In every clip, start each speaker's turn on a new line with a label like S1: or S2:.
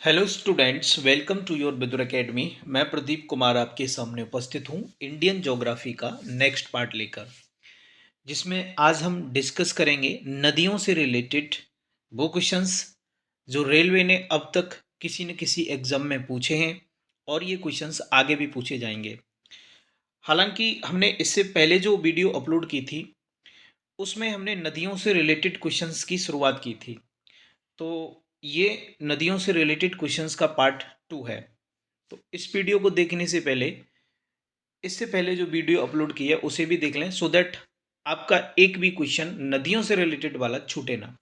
S1: Hello students, welcome to your Bidur academy. मैं प्रदीप कुमार आपके सामने उपस्थित हूँ इंडियन ज्योग्राफी का नेक्स्ट पार्ट लेकर, जिसमें आज हम डिस्कस करेंगे नदियों से रिलेटेड वो क्वेश्चंस जो रेलवे ने अब तक किसी न किसी एग्जाम में पूछे हैं और ये क्वेश्चंस आगे भी पूछे जाएंगे। हालांकि हमने इससे पहले जो वीडियो अपलोड की थी उसमें हमने नदियों से रिलेटेड क्वेश्चंस की शुरुआत की थी, तो ये नदियों से रिलेटेड क्वेश्चंस का पार्ट 2 है। तो इस वीडियो को देखने से पहले इससे पहले जो वीडियो अपलोड की है उसे भी देख लें, सो दैट आपका एक भी क्वेश्चन नदियों से रिलेटेड वाला छूटे ना।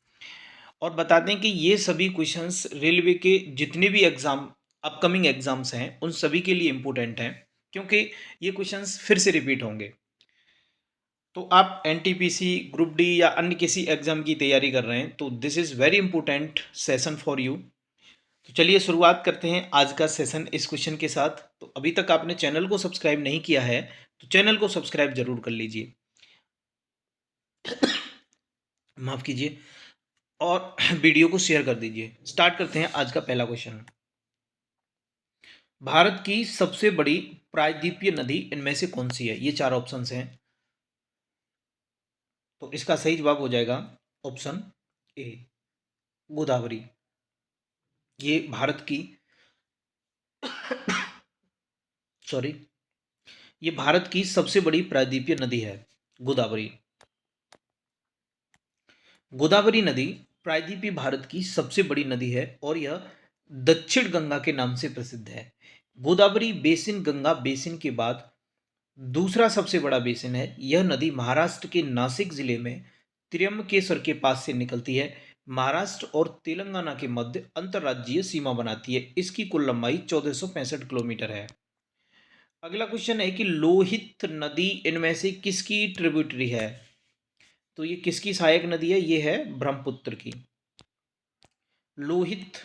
S1: और बता दें कि ये सभी क्वेश्चंस रेलवे के जितने भी एग्जाम अपकमिंग एग्जाम्स हैं उन सभी के लिए इम्पोर्टेंट हैं, क्योंकि ये क्वेश्चंस फिर से रिपीट होंगे। तो आप एनटीपीसी, ग्रुप डी या अन्य किसी एग्जाम की तैयारी कर रहे हैं तो this is very important session for you. तो चलिए शुरुआत करते हैं आज का सेशन इस क्वेश्चन के साथ। तो अभी तक आपने चैनल को सब्सक्राइब नहीं किया है तो चैनल को सब्सक्राइब जरूर कर लीजिए, माफ कीजिए, और वीडियो को शेयर कर दीजिए। स्टार्ट करते हैं आज का पहला क्वेश्चन। भारत की सबसे बड़ी प्रायद्वीपीय नदी इनमें से कौन सी है? ये चार ऑप्शंस हैं, तो इसका सही जवाब हो जाएगा ऑप्शन ए, गोदावरी। ये भारत की सॉरी ये भारत की सबसे बड़ी प्रायद्वीपीय नदी है, गोदावरी। गोदावरी नदी प्रायद्वीपीय भारत की सबसे बड़ी नदी है और यह दक्षिण गंगा के नाम से प्रसिद्ध है। गोदावरी बेसिन गंगा बेसिन के बाद दूसरा सबसे बड़ा बेसिन है। यह नदी महाराष्ट्र के नासिक जिले में त्र्यंबकेश्वर के पास से निकलती है। महाराष्ट्र और तेलंगाना के मध्य अंतर्राज्यीय सीमा बनाती है। इसकी कुल लंबाई 1465 किलोमीटर है। अगला क्वेश्चन है कि लोहित नदी इनमें से किसकी ट्रिब्यूटरी है? तो ये किसकी सहायक नदी है? ये है ब्रह्मपुत्र की। लोहित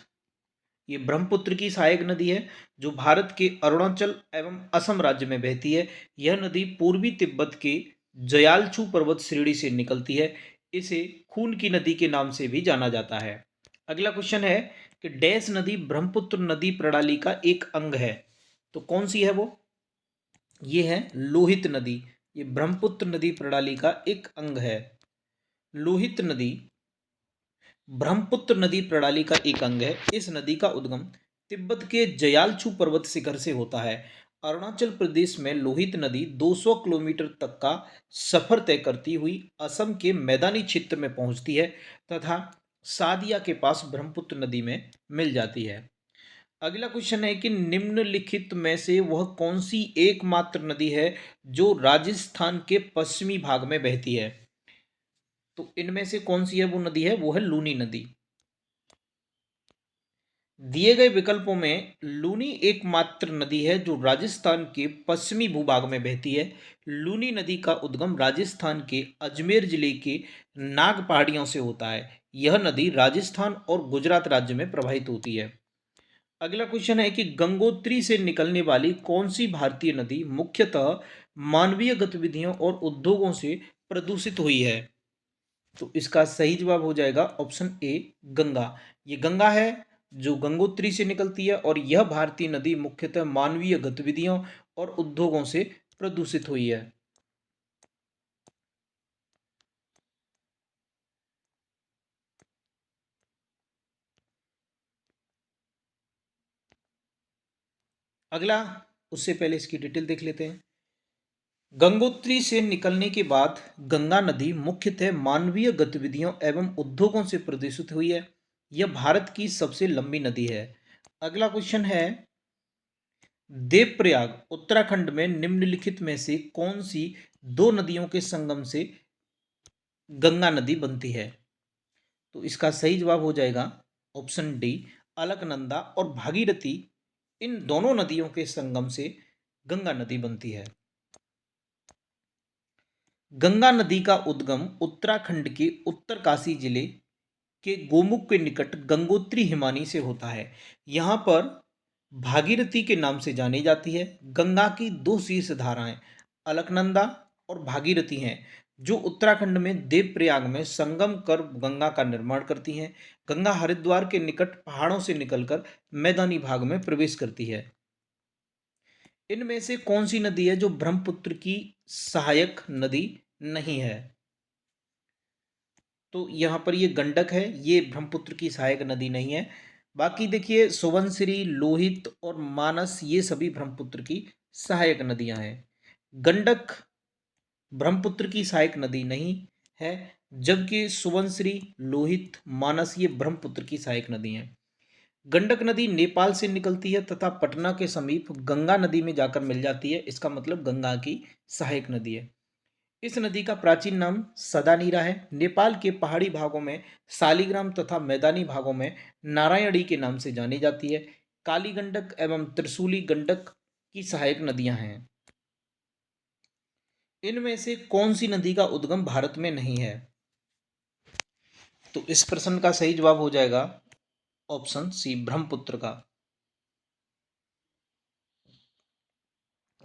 S1: ये ब्रह्मपुत्र की सहायक नदी है जो भारत के अरुणाचल एवं असम राज्य में बहती है। यह नदी पूर्वी तिब्बत के जयालछू पर्वत श्रेणी से निकलती है। इसे खून की नदी के नाम से भी जाना जाता है। अगला क्वेश्चन है कि डैश नदी ब्रह्मपुत्र नदी प्रणाली का एक अंग है? तो कौन सी है वो? ये है लोहित नदी। ये ब्रह्मपुत्र नदी प्रणाली का एक अंग है। लोहित नदी ब्रह्मपुत्र नदी प्रणाली का एक अंग है। इस नदी का उद्गम तिब्बत के जयालछू पर्वत शिखर से होता है। अरुणाचल प्रदेश में लोहित नदी 200 किलोमीटर तक का सफर तय करती हुई असम के मैदानी क्षेत्र में पहुंचती है तथा सादिया के पास ब्रह्मपुत्र नदी में मिल जाती है। अगला क्वेश्चन है कि निम्नलिखित में से वह कौन सी एकमात्र नदी है जो राजस्थान के पश्चिमी भाग में बहती है? तो इनमें से कौन सी है वो नदी है? वो है लूनी नदी। दिए गए विकल्पों में लूनी एकमात्र नदी है जो राजस्थान के पश्चिमी भूभाग में बहती है। लूनी नदी का उद्गम राजस्थान के अजमेर जिले के नाग पहाड़ियों से होता है। यह नदी राजस्थान और गुजरात राज्य में प्रवाहित होती है। अगला क्वेश्चन है कि गंगोत्री से निकलने वाली कौन सी भारतीय नदी मुख्यतः मानवीय गतिविधियों और उद्योगों से प्रदूषित हुई है? तो इसका सही जवाब हो जाएगा ऑप्शन ए, गंगा। ये गंगा है जो गंगोत्री से निकलती है और यह भारतीय नदी मुख्यतः मानवीय गतिविधियों और उद्योगों से प्रदूषित हुई है। अगला, उससे पहले इसकी डिटेल देख लेते हैं। गंगोत्री से निकलने के बाद गंगा नदी मुख्यतः मानवीय गतिविधियों एवं उद्योगों से प्रदूषित हुई है। यह भारत की सबसे लंबी नदी है। अगला क्वेश्चन है, देवप्रयाग उत्तराखंड में निम्नलिखित में से कौन सी दो नदियों के संगम से गंगा नदी बनती है? तो इसका सही जवाब हो जाएगा ऑप्शन डी, अलकनंदा और भागीरथी। इन दोनों नदियों के संगम से गंगा नदी बनती है। गंगा नदी का उद्गम उत्तराखंड के उत्तरकाशी जिले के गोमुख के निकट गंगोत्री हिमानी से होता है। यहाँ पर भागीरथी के नाम से जानी जाती है। गंगा की दो शीर्ष धाराएं अलकनंदा और भागीरथी हैं जो उत्तराखंड में देवप्रयाग में संगम कर गंगा का निर्माण करती हैं। गंगा हरिद्वार के निकट पहाड़ों से निकलकर मैदानी भाग में प्रवेश करती है। इनमें से कौन सी नदी है जो ब्रह्मपुत्र की सहायक नदी नहीं है? तो यहाँ पर ये गंडक है, ये ब्रह्मपुत्र की सहायक नदी नहीं है। बाकी देखिए सुबनसिरी, लोहित और मानस ये सभी ब्रह्मपुत्र की सहायक नदियां हैं। गंडक ब्रह्मपुत्र की सहायक नदी नहीं है, जबकि सुबनसिरी, लोहित, मानस ये ब्रह्मपुत्र की सहायक नदी हैं। गंडक नदी नेपाल से निकलती है तथा पटना के समीप गंगा नदी में जाकर मिल जाती है। इसका मतलब गंगा की सहायक नदी है। इस नदी का प्राचीन नाम सदानीरा है। नेपाल के पहाड़ी भागों में सालीग्राम तथा मैदानी भागों में नारायणी के नाम से जानी जाती है। काली गंडक एवं त्रिशूली गंडक की सहायक नदियां हैं। इनमें से कौन सी नदी का उद्गम भारत में नहीं है? तो इस प्रश्न का सही जवाब हो जाएगा ऑप्शन सी, ब्रह्मपुत्र का।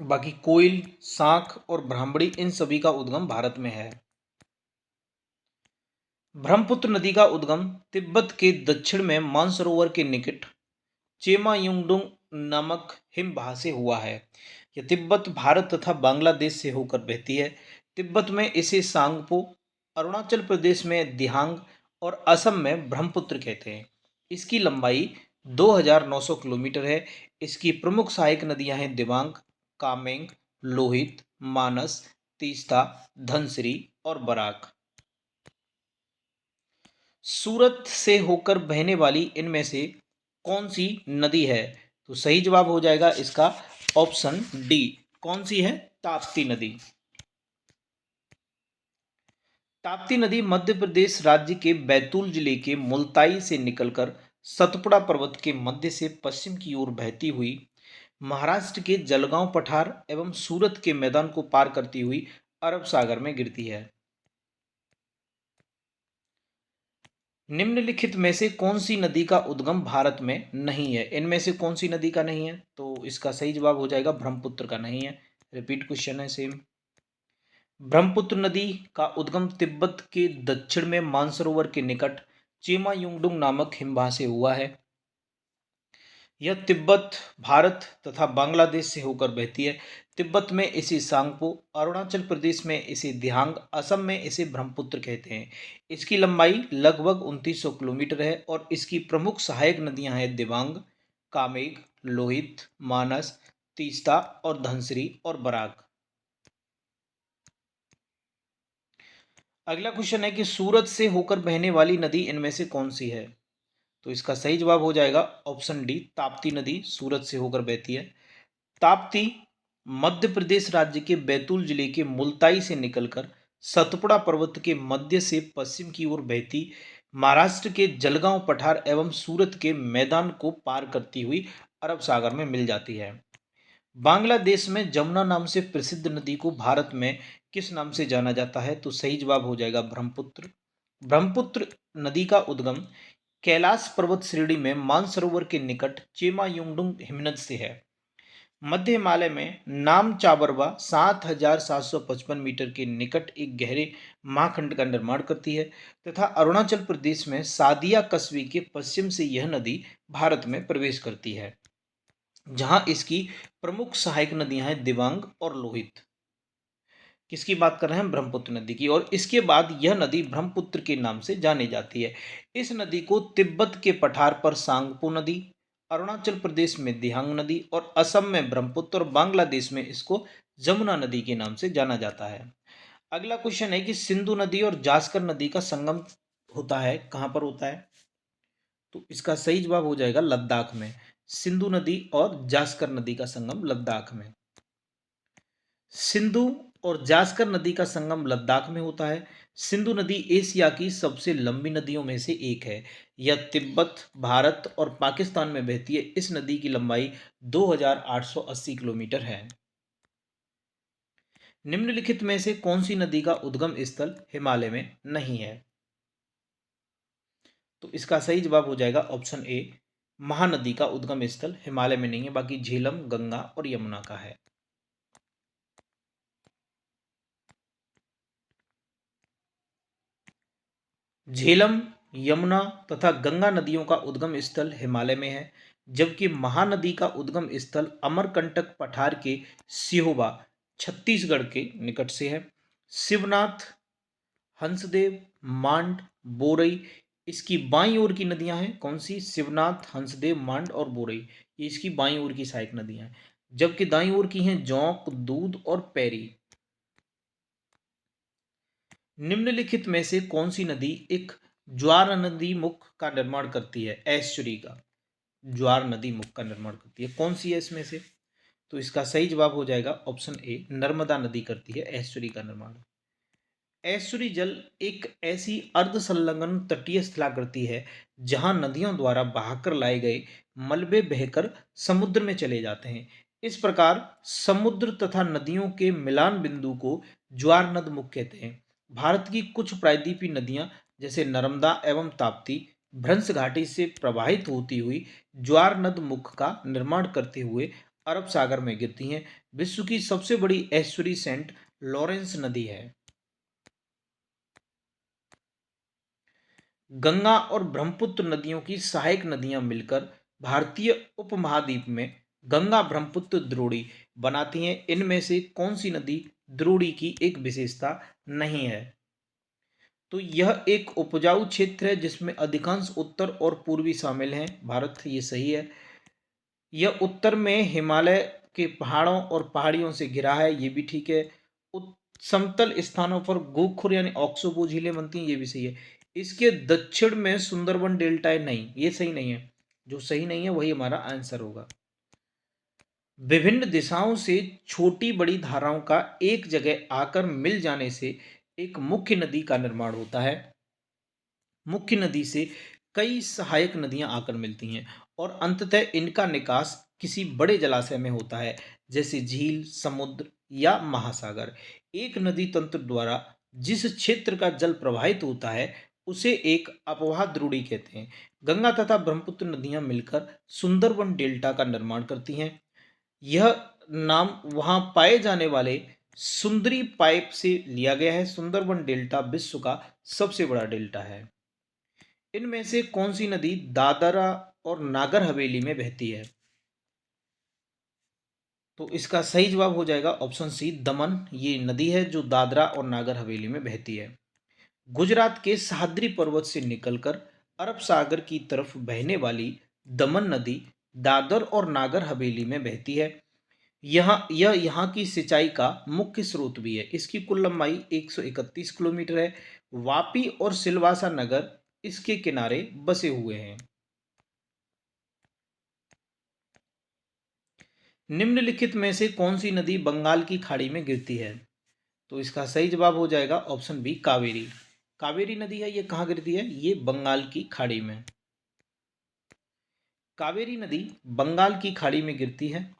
S1: बाकी कोयल, सांख और ब्राह्मणी इन सभी का उद्गम भारत में है। ब्रह्मपुत्र नदी का उद्गम तिब्बत के दक्षिण में मानसरोवर के निकट चेमायुंगडुंग नामक हिमबाह से हुआ है। यह तिब्बत, भारत तथा बांग्लादेश से होकर बहती है। तिब्बत में इसे सांगपो, अरुणाचल प्रदेश में दिहांग और असम में ब्रह्मपुत्र कहते हैं। इसकी लंबाई 2900 किलोमीटर है। इसकी प्रमुख सहायक नदियां हैं दिबांग, कामेंग, लोहित, मानस, तीस्ता, धनसिरी और बराक। सूरत से होकर बहने वाली इनमें से कौन सी नदी है? तो सही जवाब हो जाएगा इसका ऑप्शन डी। कौन सी है? ताप्ती नदी। ताप्ती नदी मध्य प्रदेश राज्य के बैतूल जिले के मुल्ताई से निकलकर सतपुड़ा पर्वत के मध्य से पश्चिम की ओर बहती हुई महाराष्ट्र के जलगांव पठार एवं सूरत के मैदान को पार करती हुई अरब सागर में गिरती है। निम्नलिखित में से कौन सी नदी का उद्गम भारत में नहीं है? इनमें से कौन सी नदी का नहीं है? तो इसका सही जवाब हो जाएगा ब्रह्मपुत्र का नहीं है। रिपीट क्वेश्चन है सेम। ब्रह्मपुत्र नदी का उद्गम तिब्बत के दक्षिण में मानसरोवर के निकट चेमायुंगडुंग नामक हिमबाह से हुआ है। यह तिब्बत, भारत तथा बांग्लादेश से होकर बहती है। तिब्बत में इसे सांगपो, अरुणाचल प्रदेश में इसे दिहांग, असम में इसे ब्रह्मपुत्र कहते हैं। इसकी लंबाई लगभग 2900 किलोमीटर है और इसकी प्रमुख सहायक नदियां हैं दिबांग, कामेग, लोहित, मानस, तीस्ता और धनसिरी और बराक। अगला क्वेश्चन है कि सूरत से होकर बहने वाली नदी इनमें से कौन सी है? तो इसका सही जवाब हो जाएगा ऑप्शन डी, ताप्ती नदी सूरत से होकर बहती है। ताप्ती मध्य प्रदेश राज्य के बैतूल जिले के मुल्ताई से निकलकर सतपुड़ा पर्वत के मध्य से पश्चिम की ओर बहती महाराष्ट्र के जलगांव पठार एवं सूरत के मैदान को पार करती हुई अरब सागर में मिल जाती है। बांग्लादेश में जमुना नाम से प्रसिद्ध नदी को भारत में किस नाम से जाना जाता है? तो सही जवाब हो जाएगा ब्रह्मपुत्र। ब्रह्मपुत्र नदी का उद्गम कैलाश पर्वत श्रेणी में मानसरोवर के निकट चेमायुंगडुंग हिमनद से है। मध्य हिमालय में नाम चाबरवा 7755 मीटर के निकट एक गहरे महाखंड का निर्माण करती है तथा अरुणाचल प्रदेश में सादिया कस्बे के पश्चिम से यह नदी भारत में प्रवेश करती है, जहां इसकी प्रमुख सहायक नदियां हैं दिबांग और लोहित। किसकी बात कर रहे हैं? ब्रह्मपुत्र नदी की। और इसके बाद यह नदी ब्रह्मपुत्र के नाम से जानी जाती है। इस नदी को तिब्बत के पठार पर सांगपो नदी, अरुणाचल प्रदेश में दिहांग नदी और असम में ब्रह्मपुत्र और बांग्लादेश में इसको जमुना नदी के नाम से जाना जाता है। अगला क्वेश्चन है कि सिंधु नदी और जास्कर नदी का संगम होता है, कहाँ पर होता है? तो इसका सही जवाब हो जाएगा लद्दाख में। सिंधु नदी और जास्कर नदी का संगम लद्दाख में। सिंधु और जास्कर नदी का संगम लद्दाख में होता है। सिंधु नदी एशिया की सबसे लंबी नदियों में से एक है। यह तिब्बत, भारत और पाकिस्तान में बहती है। इस नदी की लंबाई 2880 किलोमीटर है। निम्नलिखित में से कौन सी नदी का उद्गम स्थल हिमालय में नहीं है? तो इसका सही जवाब हो जाएगा ऑप्शन ए, महानदी का उद्गम स्थल हिमालय में नहीं है, बाकी झेलम, गंगा और यमुना का है। झेलम, यमुना तथा गंगा नदियों का उद्गम स्थल हिमालय में है, जबकि महानदी का उद्गम स्थल अमरकंटक पठार के सिहोबा, छत्तीसगढ़ के निकट से है। शिवनाथ, हंसदेव, मांड, बोरई इसकी बाईं ओर की नदियां हैं। कौन सी? शिवनाथ, हंसदेव, मांड और बोरई, ये इसकी बाईं ओर की सहायक नदियां हैं। जबकि दाईं ओर की हैं जौंक, दूध और पैरी। निम्नलिखित में से कौन सी नदी एक ज्वार नदी मुख का निर्माण करती है? एस्चुरी का, ज्वार नदी मुख का निर्माण करती है, कौन सी है इसमें से? तो इसका सही जवाब हो जाएगा ऑप्शन ए, नर्मदा नदी करती है एस्चुरी का निर्माण। ऐश्वरी जल एक ऐसी अर्ध संलग्न तटीय स्थलाकृति है जहां नदियों द्वारा बहाकर लाए गए मलबे बहकर समुद्र में चले जाते हैं। इस प्रकार समुद्र तथा नदियों के मिलान बिंदु को ज्वार नद मुख कहते हैं। भारत की कुछ प्रायद्वीपीय नदियां जैसे नर्मदा एवं ताप्ती भ्रंश घाटी से प्रवाहित होती हुई ज्वार नद मुख का निर्माण करते हुए अरब सागर में गिरती हैं। विश्व की सबसे बड़ी ऐश्वरी सेंट लॉरेंस नदी है। गंगा और ब्रह्मपुत्र नदियों की सहायक नदियां मिलकर भारतीय उपमहाद्वीप में गंगा ब्रह्मपुत्र द्रोणी बनाती हैं। इनमें से कौन सी नदी द्रोणी की एक विशेषता नहीं है? तो यह एक उपजाऊ क्षेत्र है जिसमें अधिकांश उत्तर और पूर्वी शामिल हैं। भारत, ये सही है। यह उत्तर में हिमालय के पहाड़ों और पहाड़ियों से घिरा है, ये भी ठीक है। समतल स्थानों पर गोखुर यानी ऑक्सोबो झीलें बनती हैं, ये भी सही है। इसके दक्षिण में सुंदरबन डेल्टा है, नहीं, ये सही नहीं है। जो सही नहीं है वही हमारा आंसर होगा। विभिन्न दिशाओं से छोटी बड़ी धाराओं का एक जगह आकर मिल जाने से एक मुख्य नदी का निर्माण होता है। मुख्य नदी से कई सहायक नदियां आकर मिलती हैं और अंततः इनका निकास किसी बड़े जलाशय में होता है, जैसे झील, समुद्र या महासागर। एक नदी तंत्र द्वारा जिस क्षेत्र का जल प्रवाहित होता है उसे एक अपवाह द्रोणी कहते हैं। गंगा तथा ब्रह्मपुत्र नदियां मिलकर सुंदरबन डेल्टा का निर्माण करती हैं। यह नाम वहां पाए जाने वाले सुंदरी पाइप से लिया गया है। सुंदरबन डेल्टा विश्व का सबसे बड़ा डेल्टा है। इनमें से कौन सी नदी दादरा और नागर हवेली में बहती है? तो इसका सही जवाब हो जाएगा ऑप्शन सी, दमन। ये नदी है जो दादरा और नागर हवेली में बहती है। गुजरात के सह्याद्री पर्वत से निकलकर अरब सागर की तरफ बहने वाली दमन नदी दादर और नागर हवेली में बहती है। यह यहाँ की सिंचाई का मुख्य स्रोत भी है। इसकी कुल लंबाई 131 किलोमीटर है। वापी और सिलवासा नगर इसके किनारे बसे हुए हैं। निम्नलिखित में से कौन सी नदी बंगाल की खाड़ी में गिरती है? तो इसका सही जवाब हो जाएगा ऑप्शन बी, कावेरी। कावेरी नदी है, ये कहाँ गिरती है? ये बंगाल की खाड़ी में। कावेरी नदी बंगाल की खाड़ी में गिरती है।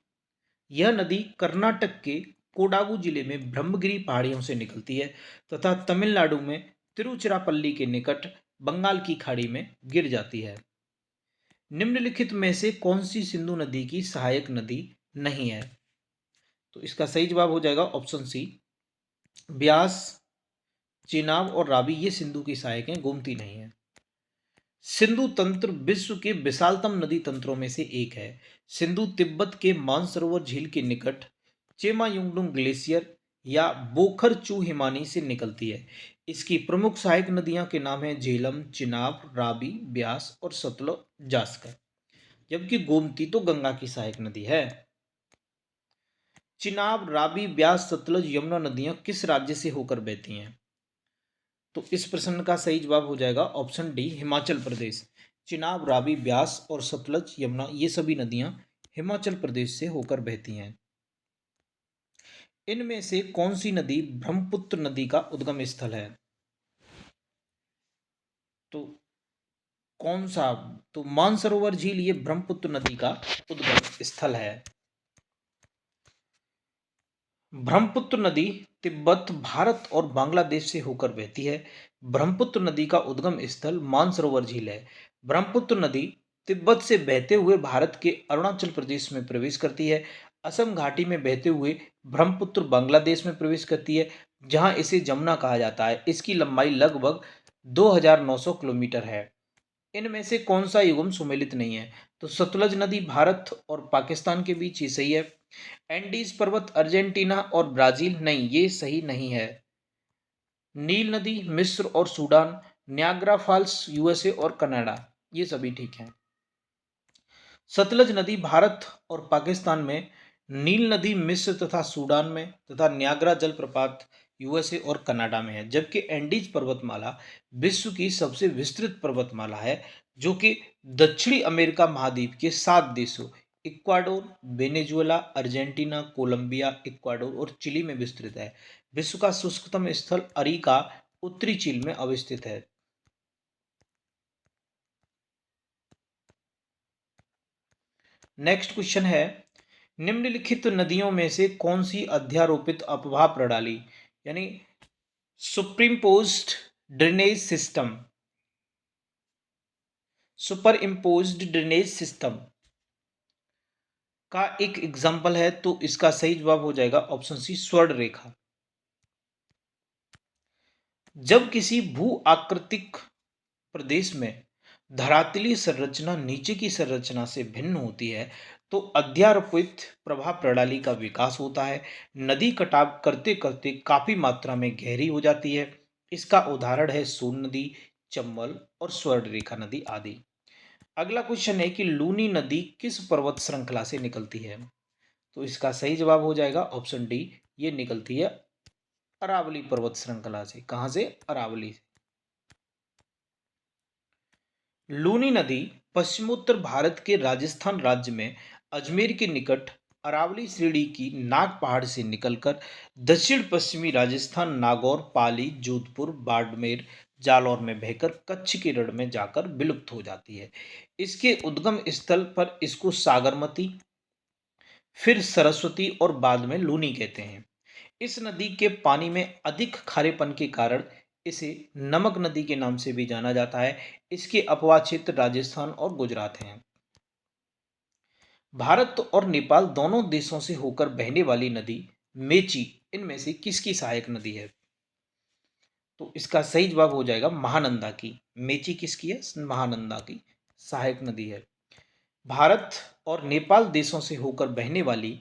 S1: यह नदी कर्नाटक के कोडागु जिले में ब्रह्मगिरी पहाड़ियों से निकलती है तथा तमिलनाडु में तिरुचिरापल्ली के निकट बंगाल की खाड़ी में गिर जाती है। निम्नलिखित में से कौन सी सिंधु नदी की सहायक नदी नहीं है? तो इसका सही जवाब हो जाएगा ऑप्शन सी, ब्यास, चेनाब और रावी ये सिंधु की सहायक हैं, गोमती नहीं है। सिंधु तंत्र विश्व के विशालतम नदी तंत्रों में से एक है। सिंधु तिब्बत के मानसरोवर झील के निकट चेमायुंगडुंग ग्लेशियर या बोखर चू हिमानी से निकलती है। इसकी प्रमुख सहायक नदियां के नाम हैं झेलम, चिनाब, रावी, ब्यास और सतलुज, जास्कर। जबकि गोमती तो गंगा की सहायक नदी है। चिनाब, रावी, ब्यास, सतलुज, यमुना नदियां किस राज्य से होकर बहती हैं? तो इस प्रश्न का सही जवाब हो जाएगा ऑप्शन डी, हिमाचल प्रदेश। चिनाब, रावी, ब्यास और सतलज, यमुना ये सभी नदियां हिमाचल प्रदेश से होकर बहती हैं। इनमें से कौन सी नदी ब्रह्मपुत्र नदी का उद्गम स्थल है? तो कौन सा? तो मानसरोवर झील ये ब्रह्मपुत्र नदी का उद्गम स्थल है। ब्रह्मपुत्र नदी तिब्बत, भारत और बांग्लादेश से होकर बहती है। ब्रह्मपुत्र नदी का उद्गम स्थल मानसरोवर झील है। ब्रह्मपुत्र नदी तिब्बत से बहते हुए भारत के अरुणाचल प्रदेश में प्रवेश करती है। असम घाटी में बहते हुए ब्रह्मपुत्र बांग्लादेश में प्रवेश करती है, जहां इसे जमुना कहा जाता है। इसकी लंबाई लगभग 2900 किलोमीटर है। इनमें से कौन सा युग्म सुमेलित नहीं है? तो सतलज नदी भारत और पाकिस्तान के बीच ही सही है। एंडीज पर्वत अर्जेंटीना और ब्राजील, नहीं ये सही नहीं है। नील नदी मिस्र और सूडान, न्याग्रा फॉल्स यूएसए और कनाडा, ये सभी ठीक हैं। सतलज नदी भारत और पाकिस्तान में, नील नदी मिस्र तथा सूडान में तथा न्याग्रा जलप्रपात यूएसए और कनाडा में है। जबकि एंडीज पर्वतमाला विश्व की सबसे विस्तृत पर्वतमाला है, जो कि दक्षिणी अमेरिका महाद्वीप के 7 देशों Ecuador, Venezuela, Argentina, Colombia, Ecuador और चिली में विस्तृत है। विश्व का शुष्कतम स्थल अरीका उत्तरी चिली में अवस्थित है। नेक्स्ट क्वेश्चन है, निम्नलिखित नदियों में से कौन सी अध्यारोपित अपवाह प्रणाली यानी सुपरइम्पोज्ड ड्रेनेज सिस्टम का एक एग्जाम्पल है? तो इसका सही जवाब हो जाएगा ऑप्शन सी, स्वर्ण रेखा। जब किसी भू आकृतिक प्रदेश में धरातलीय संरचना नीचे की संरचना से भिन्न होती है तो अध्यारोपित प्रभाव प्रणाली का विकास होता है। नदी कटाव करते करते काफी मात्रा में गहरी हो जाती है। इसका उदाहरण है सोन नदी, चंबल और स्वर्ण रेखा नदी आदि। अगला क्वेश्चन है कि लूनी नदी किस पर्वत श्रृंखला से निकलती है? तो इसका सही जवाब हो जाएगा ऑप्शन डी, ये निकलती है अरावली पर्वत श्रृंखला से। कहां से? अरावली से। लूनी नदी पश्चिमोत्तर भारत के राजस्थान राज्य में अजमेर के निकट अरावली श्रेणी की नाग पहाड़ से निकलकर दक्षिण पश्चिमी राजस्थान, नागौर, पाली, जोधपुर, बाड़मेर, जालौर में बहकर कच्छ के रण में जाकर विलुप्त हो जाती है। इसके उद्गम स्थल पर इसको सागरमती, फिर सरस्वती और बाद में लूनी कहते हैं। इस नदी के पानी में अधिक खारेपन के कारण इसे नमक नदी के नाम से भी जाना जाता है। इसके अपवाह क्षेत्र राजस्थान और गुजरात हैं। भारत और नेपाल दोनों देशों से होकर बहने वाली नदी मेची इनमें से किसकी सहायक नदी है? तो इसका सही जवाब हो जाएगा महानंदा की। मेची किसकी है? महानंदा की सहायक नदी है। भारत और नेपाल देशों से होकर बहने वाली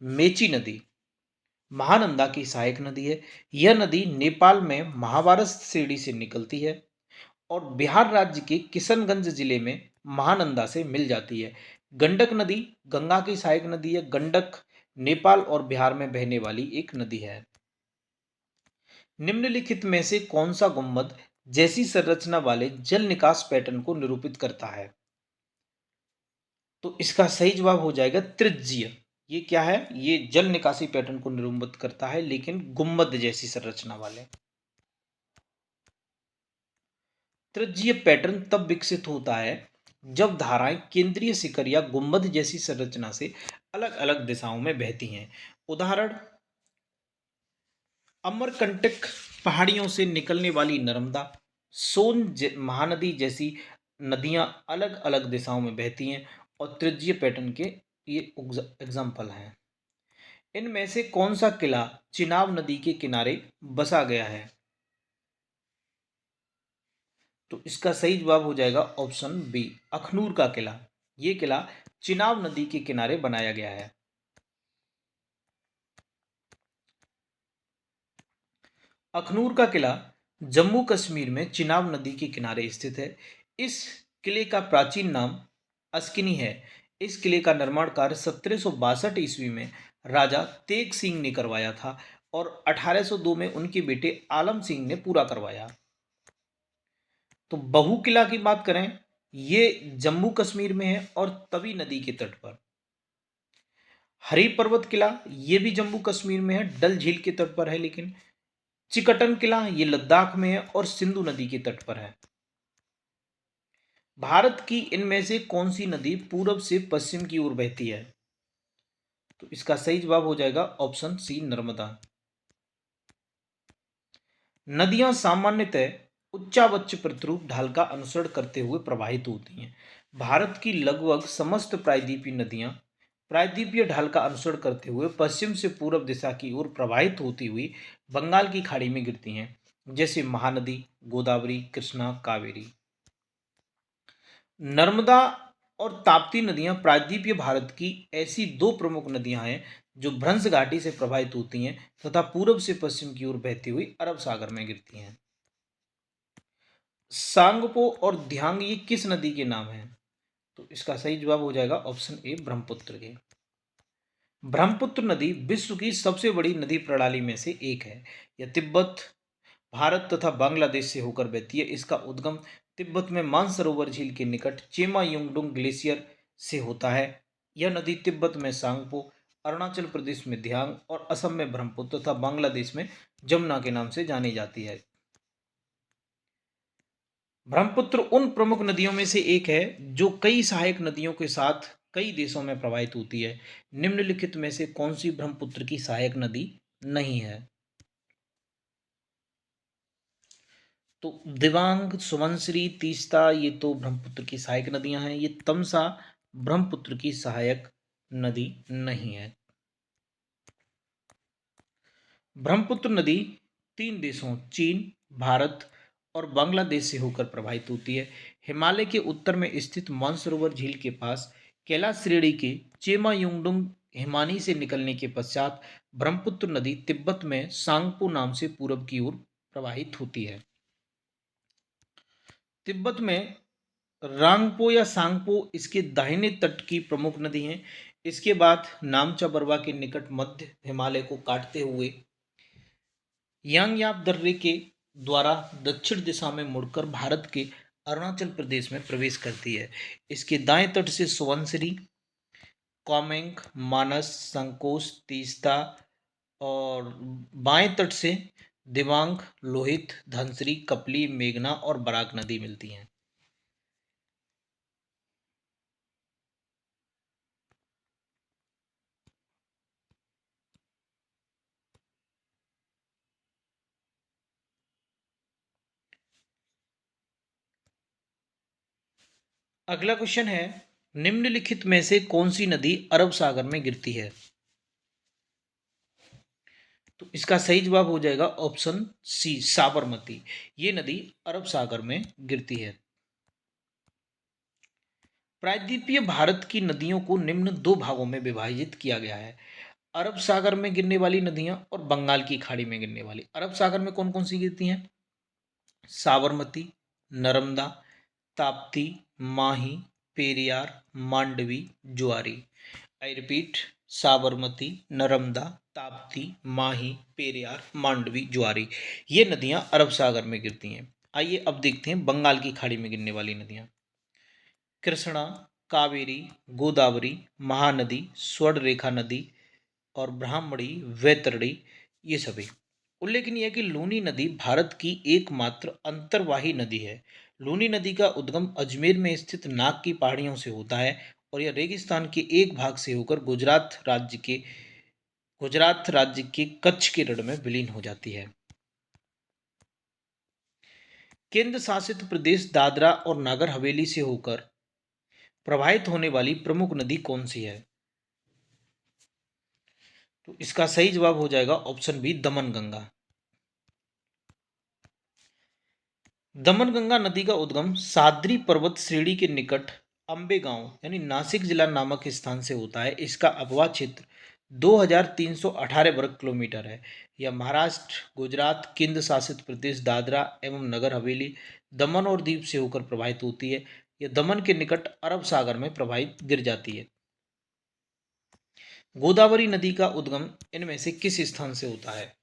S1: मेची नदी महानंदा की सहायक नदी है। यह नदी नेपाल में महाभारत श्रेणी से निकलती है और बिहार राज्य के किशनगंज जिले में महानंदा से मिल जाती है। गंडक नदी गंगा की सहायक नदी है। गंडक नेपाल और बिहार में बहने वाली एक नदी है। निम्नलिखित में से कौन सा गुंबद जैसी संरचना वाले जल निकास पैटर्न को निरूपित करता है? तो इसका सही जवाब हो जाएगा त्रिज्यीय। ये क्या है? ये जल निकासी पैटर्न को निरूपित करता है, लेकिन गुंबद जैसी संरचना वाले। त्रिज्यीय पैटर्न तब विकसित होता है जब धाराएं केंद्रीय शिखर या गुंबद जैसी संरचना से अलग अलग दिशाओं में बहती हैं। उदाहरण, अमरकंटक पहाड़ियों से निकलने वाली नर्मदा, महानदी जैसी नदियां अलग अलग दिशाओं में बहती हैं और त्रिज्यीय पैटर्न के ये एग्जाम्पल हैं। इनमें से कौन सा किला चिनाब नदी के किनारे बसा गया है? तो इसका सही जवाब हो जाएगा ऑप्शन बी, अखनूर का किला। ये किला चिनाब नदी के किनारे बनाया गया है। अखनूर का किला जम्मू कश्मीर में चिनाब नदी के किनारे स्थित है। इस किले का प्राचीन नाम अस्किनी है। इस किले का निर्माण कार्य 1762 ईस्वी में राजा तेग सिंह ने करवाया था और 1802 में उनके बेटे आलम सिंह ने पूरा करवाया। तो बहु किला की बात करें, ये जम्मू कश्मीर में है और तवी नदी के तट पर। हरी पर्वत किला ये भी जम्मू कश्मीर में है, डल झील के तट पर है। लेकिन चिकटन किला ये लद्दाख में है और सिंधु नदी के तट पर है। भारत की इनमें से कौन सी नदी पूरब से पश्चिम की ओर बहती है? तो इसका सही जवाब हो जाएगा ऑप्शन सी, नर्मदा। नदियां सामान्यतः उच्चावच प्रतिरूप ढाल का अनुसरण करते हुए प्रवाहित होती हैं। भारत की लगभग समस्त प्रायद्वीपीय नदियां प्रायद्वीपीय ढाल का अनुसरण करते हुए पश्चिम से पूर्व दिशा की ओर प्रवाहित होती हुई बंगाल की खाड़ी में गिरती हैं। जैसे महानदी, गोदावरी, कृष्णा, कावेरी। नर्मदा और ताप्ती नदियां प्रायद्वीपीय भारत की ऐसी दो प्रमुख नदियां हैं जो भ्रंश घाटी से प्रभावित होती हैं तथा पूर्व से पश्चिम की ओर बहती हुई अरब सागर में गिरती हैं। सांगपो और ध्यांग ये किस नदी के नाम हैं? तो इसका सही जवाब हो जाएगा ऑप्शन ए, ब्रह्मपुत्र के। ब्रह्मपुत्र नदी विश्व की सबसे बड़ी नदी प्रणाली में से एक है। यह तिब्बत, भारत तथा बांग्लादेश से होकर बहती है। इसका उद्गम तिब्बत में मानसरोवर झील के निकट चेमा युंगडुंग ग्लेशियर से होता है। यह नदी तिब्बत में सांगपो, अरुणाचल प्रदेश में धियांग और असम में ब्रह्मपुत्र तथा बांग्लादेश में जमुना के नाम से जानी जाती है। ब्रह्मपुत्र उन प्रमुख नदियों में से एक है जो कई सहायक नदियों के साथ कई देशों में प्रवाहित होती है। निम्नलिखित में से कौन सी ब्रह्मपुत्र की सहायक नदी नहीं है? तो दिबांग, सुबनसिरी, तीस्ता ये तो ब्रह्मपुत्र की सहायक नदियां हैं। ये तमसा ब्रह्मपुत्र की सहायक नदी नहीं है। ब्रह्मपुत्र नदी तीन देशों चीन, भारत और बांग्लादेश से होकर प्रवाहित होती है। हिमालय के उत्तर में स्थित मानसरोवर झील के पास कैलाश श्रेणी के चेमायुंगडुंग हिमानी से निकलने के पश्चात ब्रह्मपुत्र नदी तिब्बत में सांगपो नाम से पूरब की ओर प्रवाहित होती है। तिब्बत में रांगपो या सांगपो इसके दाहिने तट की प्रमुख नदी है। इसके बाद नामचा बरवा के निकट मध्य हिमालय को काटते हुए यांगयाप दर्रे के द्वारा दक्षिण दिशा में मुड़कर भारत के अरुणाचल प्रदेश में प्रवेश करती है। इसके दाएं तट से सुबनसिरी, कोमेंग, मानस, संकोच, तीस्ता और बाएं तट से दिबांग, लोहित, धनसिरी, कपली, मेघना और बराक नदी मिलती हैं। अगला क्वेश्चन है, निम्नलिखित में से कौन सी नदी अरब सागर में गिरती है? तो इसका सही जवाब हो जाएगा ऑप्शन सी, साबरमती। ये नदी अरब सागर में गिरती है। प्रायद्वीपीय भारत की नदियों को निम्न दो भागों में विभाजित किया गया है। अरब सागर में गिरने वाली नदियां और बंगाल की खाड़ी में गिरने वाली। अरब सागर में कौन कौन सी गिरती हैं? साबरमती, नर्मदा, ताप्ती, माही, पेरियार, मांडवी, जुआरी। आई रिपीट, साबरमती, नर्मदा, ताप्ती, माही, पेरियार, मांडवी, जुआरी ये नदियां अरब सागर में गिरती हैं। आइए अब देखते हैं बंगाल की खाड़ी में गिरने वाली नदियां। कृष्णा, कावेरी, गोदावरी, महानदी, स्वर्णरेखा नदी और ब्राह्मणी, वैतरणी ये सभी। उल्लेखनीय है कि लूनी नदी भारत की एकमात्र अंतर्वाही नदी है। लूनी नदी का उद्गम अजमेर में स्थित नाग की पहाड़ियों से होता है और यह रेगिस्तान के एक भाग से होकर गुजरात राज्य के कच्छ के रण में विलीन हो जाती है। केंद्र शासित प्रदेश दादरा और नागर हवेली से होकर प्रवाहित होने वाली प्रमुख नदी कौन सी है? तो इसका सही जवाब हो जाएगा ऑप्शन बी, दमनगंगा। दमनगंगा नदी का उद्गम साद्री पर्वत श्रेणी के निकट अंबे गांव यानी नासिक जिला नामक स्थान से होता है। इसका अपवाह क्षेत्र 2318 वर्ग किलोमीटर है। यह महाराष्ट्र, गुजरात, केंद्र शासित प्रदेश दादरा एवं नगर हवेली, दमन और दीव से होकर प्रवाहित होती है। यह दमन के निकट अरब सागर में प्रवाहित गिर जाती है। गोदावरी नदी का उद्गम इनमें से किस स्थान से होता है?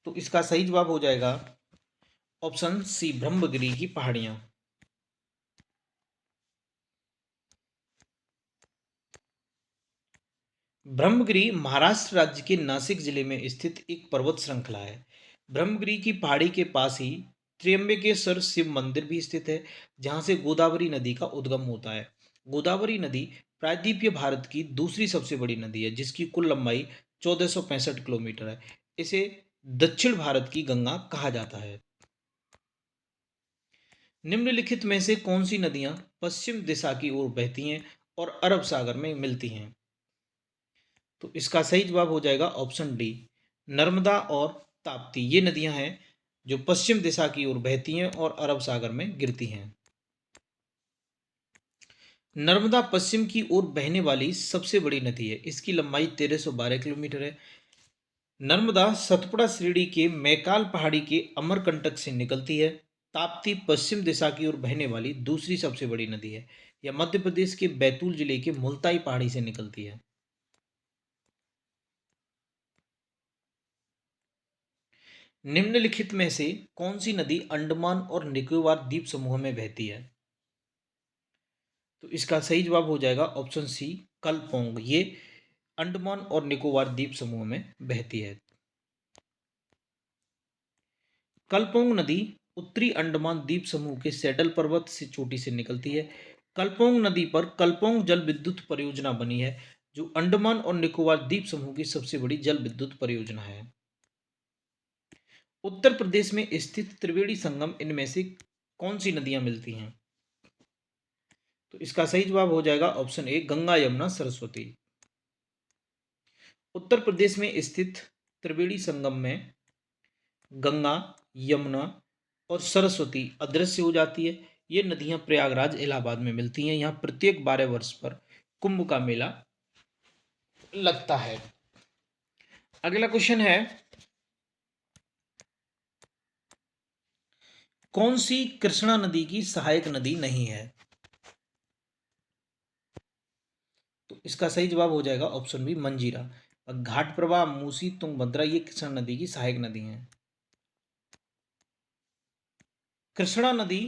S1: तो इसका सही जवाब हो जाएगा ऑप्शन सी, ब्रह्मगिरी की पहाड़ियां। ब्रह्मगिरी महाराष्ट्र राज्य के नासिक जिले में स्थित एक पर्वत श्रृंखला है। ब्रह्मगिरी की पहाड़ी के पास ही त्र्यंबकेश्वर शिव मंदिर भी स्थित है, जहां से गोदावरी नदी का उद्गम होता है। गोदावरी नदी प्रायद्वीपीय भारत की दूसरी सबसे बड़ी नदी है, जिसकी कुल लंबाई 1465 किलोमीटर है। इसे दक्षिण भारत की गंगा कहा जाता है। निम्नलिखित में से कौन सी नदियां पश्चिम दिशा की ओर बहती हैं और अरब सागर में मिलती हैं? तो इसका सही जवाब हो जाएगा ऑप्शन डी, नर्मदा और ताप्ती ये नदियां हैं जो पश्चिम दिशा की ओर बहती हैं और अरब सागर में गिरती हैं। नर्मदा पश्चिम की ओर बहने वाली सबसे बड़ी नदी है। इसकी लंबाई 1312 किलोमीटर है। नर्मदा सतपुड़ा श्रेणी के मैकाल पहाड़ी के अमरकंटक से निकलती है। ताप्ती पश्चिम दिशा की ओर बहने वाली दूसरी सबसे बड़ी नदी है। यह मध्य प्रदेश के बैतूल जिले के मुल्ताई पहाड़ी से निकलती है। निम्नलिखित में से कौन सी नदी अंडमान और निकोबार द्वीप समूह में बहती है? तो इसका सही जवाब हो जाएगा ऑप्शन सी, कलपोंग। ये अंडमान और निकोबार द्वीप समूह में बहती है। कलपोंग नदी उत्तरी अंडमान द्वीप समूह के सैडल पर्वत से चोटी से निकलती है। कलपोंग नदी पर कलपोंग जल विद्युत परियोजना बनी है, जो अंडमान और निकोबार द्वीप समूह की सबसे बड़ी जल विद्युत परियोजना है। उत्तर प्रदेश में स्थित त्रिवेणी संगम इनमें से कौन सी नदियां मिलती हैं? तो इसका सही जवाब हो जाएगा ऑप्शन ए, गंगा यमुना सरस्वती। उत्तर प्रदेश में स्थित त्रिवेणी संगम में गंगा, यमुना और सरस्वती अदृश्य हो जाती है। ये नदियां प्रयागराज इलाहाबाद में मिलती हैं। यहाँ प्रत्येक 12 वर्ष पर कुंभ का मेला लगता है। अगला क्वेश्चन है, कौन सी कृष्णा नदी की सहायक नदी नहीं है? तो इसका सही जवाब हो जाएगा ऑप्शन बी, मंजीरा। घाट प्रभा, मूसी, तुंगभद्रा ये कृष्णा नदी की सहायक नदी हैं। कृष्णा नदी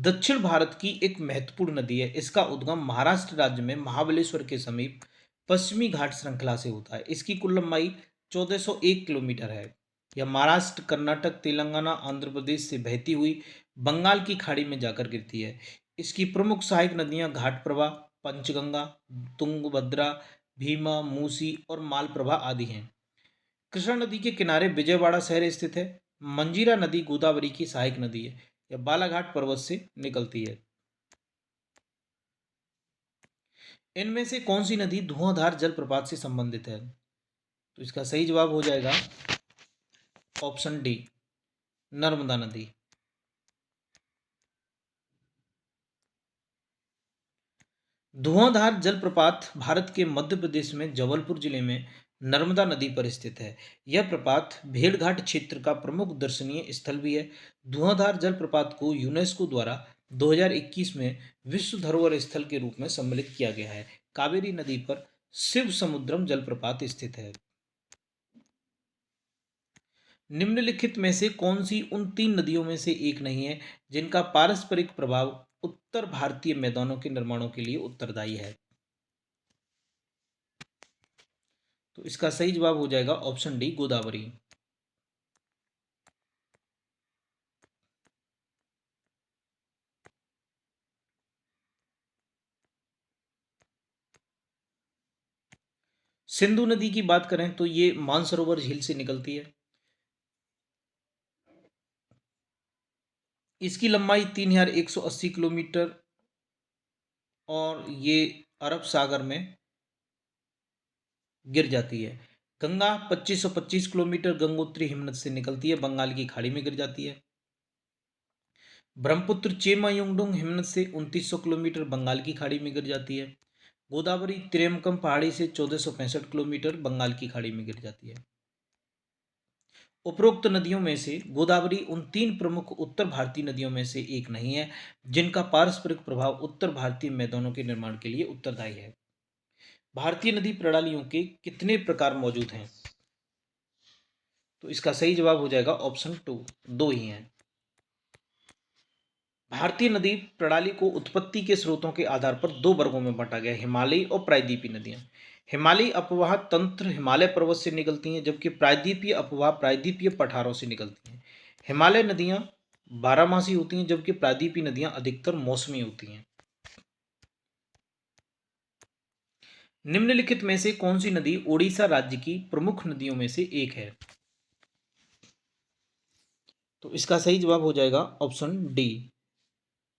S1: दक्षिण भारत की एक महत्वपूर्ण नदी है। इसका उद्गम महाराष्ट्र राज्य में महाबलेश्वर के समीप पश्चिमी घाट श्रृंखला से होता है। इसकी कुल लंबाई 1401 किलोमीटर है। यह महाराष्ट्र, कर्नाटक, तेलंगाना, आंध्र प्रदेश से बहती हुई बंगाल की खाड़ी में जाकर गिरती है। इसकी प्रमुख सहायक नदियां घाटप्रभा, पंचगंगा, तुंगभद्रा, भीमा, मूसी और मालप्रभा आदि हैं। कृष्णा नदी के किनारे विजयवाड़ा शहर स्थित है। मंजीरा नदी गोदावरी की सहायक नदी है। यह बालाघाट पर्वत से निकलती है। इनमें से कौन सी नदी धुआंधार जलप्रपात से संबंधित है? तो इसका सही जवाब हो जाएगा ऑप्शन डी, नर्मदा नदी। धुआंधार जलप्रपात भारत के मध्य प्रदेश में जबलपुर जिले में नर्मदा नदी पर स्थित है। यह प्रपात भेड़घाट क्षेत्र का प्रमुख दर्शनीय स्थल भी है। धुआंधार जलप्रपात को यूनेस्को द्वारा 2021 में विश्व धरोहर स्थल के रूप में सम्मिलित किया गया है। कावेरी नदी पर शिव समुद्रम जलप्रपात स्थित है। निम्नलिखित में से कौन सी उन तीन नदियों में से एक नहीं है जिनका पारस्परिक प्रभाव उत्तर भारतीय मैदानों के निर्माणों के लिए उत्तरदायी है? तो इसका सही जवाब हो जाएगा ऑप्शन डी, गोदावरी। सिंधु नदी की बात करें तो ये मानसरोवर झील से निकलती है। इसकी लंबाई 3180 किलोमीटर और ये अरब सागर में गिर जाती है। गंगा 2525 किलोमीटर गंगोत्री हिमनद से निकलती है, बंगाल की खाड़ी में गिर जाती है। ब्रह्मपुत्र चेमायुंगडुंग हिमनद से 2900 किलोमीटर बंगाल की खाड़ी में गिर जाती है। गोदावरी त्रियमकम पहाड़ी से 1465 किलोमीटर बंगाल की खाड़ी में गिर जाती है। उपरोक्त नदियों में से गोदावरी उन तीन प्रमुख उत्तर भारतीय नदियों में से एक नहीं है जिनका पारस्परिक प्रभाव उत्तर भारतीय मैदानों के निर्माण के लिए उत्तरदायी है। भारतीय नदी प्रणालियों के कितने प्रकार मौजूद हैं? तो इसका सही जवाब हो जाएगा ऑप्शन टू, दो ही हैं। भारतीय नदी प्रणाली को उत्पत्ति के स्रोतों के आधार पर दो वर्गों में बांटा गया है, हिमालयी और प्रायद्वीपीय नदियां। हिमालयी अपवाह तंत्र हिमालय पर्वत से निकलती हैं, जबकि प्रायद्वीपीय अपवाह प्रायद्वीपीय पठारों से निकलती हैं। हिमालय नदियां बारहमासी होती हैं, जबकि प्रायद्वीपीय नदियां अधिकतर मौसमी होती हैं। निम्नलिखित में से कौन सी नदी ओडिशा राज्य की प्रमुख नदियों में से एक है? तो इसका सही जवाब हो जाएगा ऑप्शन डी,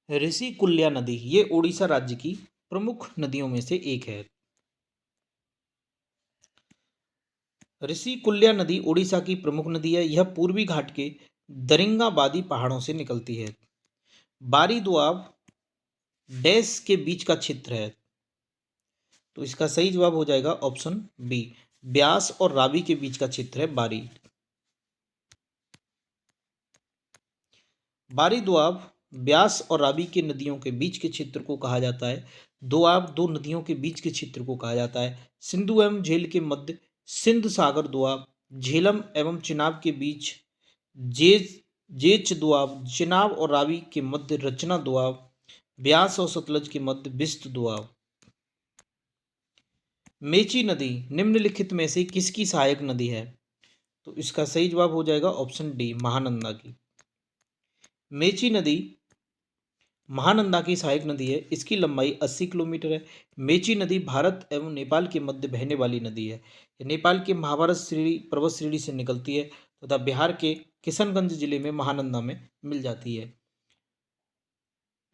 S1: ऋषिकुल्या नदी। ये ओडिशा राज्य की प्रमुख नदियों में से एक है। ऋषिकुल्या नदी उड़ीसा की प्रमुख नदी है। यह पूर्वी घाट के दरिंगाबादी पहाड़ों से निकलती है। बारी दोआब डैश के बीच का क्षेत्र है। तो इसका सही जवाब हो जाएगा ऑप्शन बी, ब्यास और रावी के बीच का क्षेत्र है बारी। बारी दोआब ब्यास और रावी के नदियों के बीच के क्षेत्र को कहा जाता है। दोआब दो नदियों के बीच के क्षेत्र को कहा जाता है। सिंधु एवं झेल के मध्य सिंध सागर दोआब, झेलम एवं चिनाब के बीच जेज जेच दोआब, चिनाब और रावी के मध्य रचना दोआब, ब्यास और सतलज के मध्य बिस्त दोआब। मेची नदी निम्नलिखित में से किसकी सहायक नदी है? तो इसका सही जवाब हो जाएगा ऑप्शन डी, महानंदा की। मेची नदी महानंदा की सहायक नदी है। इसकी लंबाई 80 किलोमीटर है। मेची नदी भारत एवं नेपाल के मध्य बहने वाली नदी है। ये नेपाल के महाभारत श्रेणी पर्वत श्रेणी से निकलती है तथा बिहार के किशनगंज जिले में महानंदा में मिल जाती है।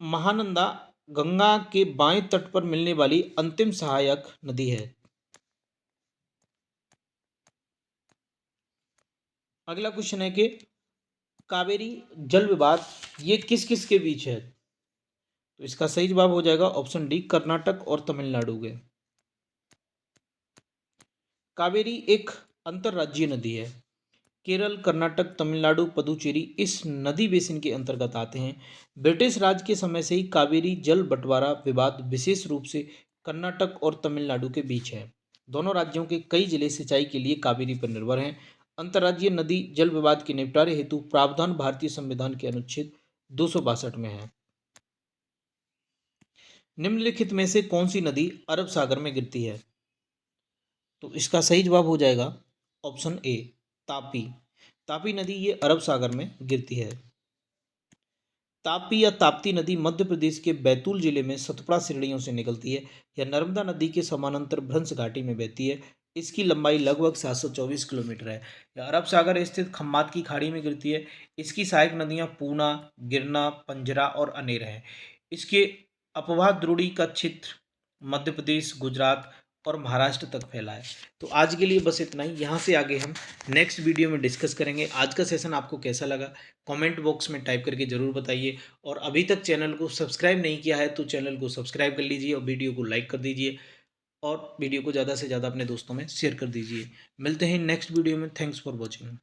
S1: महानंदा गंगा के बाएं तट पर मिलने वाली अंतिम सहायक नदी है। अगला क्वेश्चन है कि कावेरी जल विवाद ये किस किस के बीच है? तो इसका सही जवाब हो जाएगा ऑप्शन डी, कर्नाटक और तमिलनाडु के। कावेरी एक अंतर्राज्यीय नदी है। केरल, कर्नाटक, तमिलनाडु, पुदुचेरी इस नदी बेसिन के अंतर्गत आते हैं। ब्रिटिश राज के समय से ही कावेरी जल बंटवारा विवाद विशेष रूप से कर्नाटक और तमिलनाडु के बीच है। दोनों राज्यों के कई जिले सिंचाई के लिए कावेरी पर निर्भर हैं। अंतर्राज्यीय नदी जल विवाद के निपटारे हेतु प्रावधान भारतीय संविधान के अनुच्छेद 262 में है। निम्नलिखित में से कौन सी नदी अरब सागर में गिरती है? तो इसका सही जवाब हो जाएगा ऑप्शन ए, तापी। तापी नदी ये अरब सागर में गिरती है। तापी या ताप्ती नदी मध्य प्रदेश के बैतूल जिले में सतपुड़ा श्रेणियों से निकलती है। यह नर्मदा नदी के समानांतर भ्रंश घाटी में बहती है। इसकी लंबाई लगभग 724 किलोमीटर है। यह अरब सागर स्थित खम्मात की खाड़ी में गिरती है। इसकी सहायक नदियां पूना, गिरना, पंजरा और अनेर हैं। इसके अपवाह द्रोणी का क्षेत्र मध्य प्रदेश, गुजरात और महाराष्ट्र तक फैला है। तो आज के लिए बस इतना ही। यहाँ से आगे हम नेक्स्ट वीडियो में डिस्कस करेंगे। आज का सेशन आपको कैसा लगा कमेंट बॉक्स में टाइप करके ज़रूर बताइए। और अभी तक चैनल को सब्सक्राइब नहीं किया है तो चैनल को सब्सक्राइब कर लीजिए और वीडियो को लाइक कर दीजिए और वीडियो को ज़्यादा से ज़्यादा अपने दोस्तों में शेयर कर दीजिए। मिलते हैं नेक्स्ट वीडियो में। Thanks for watching.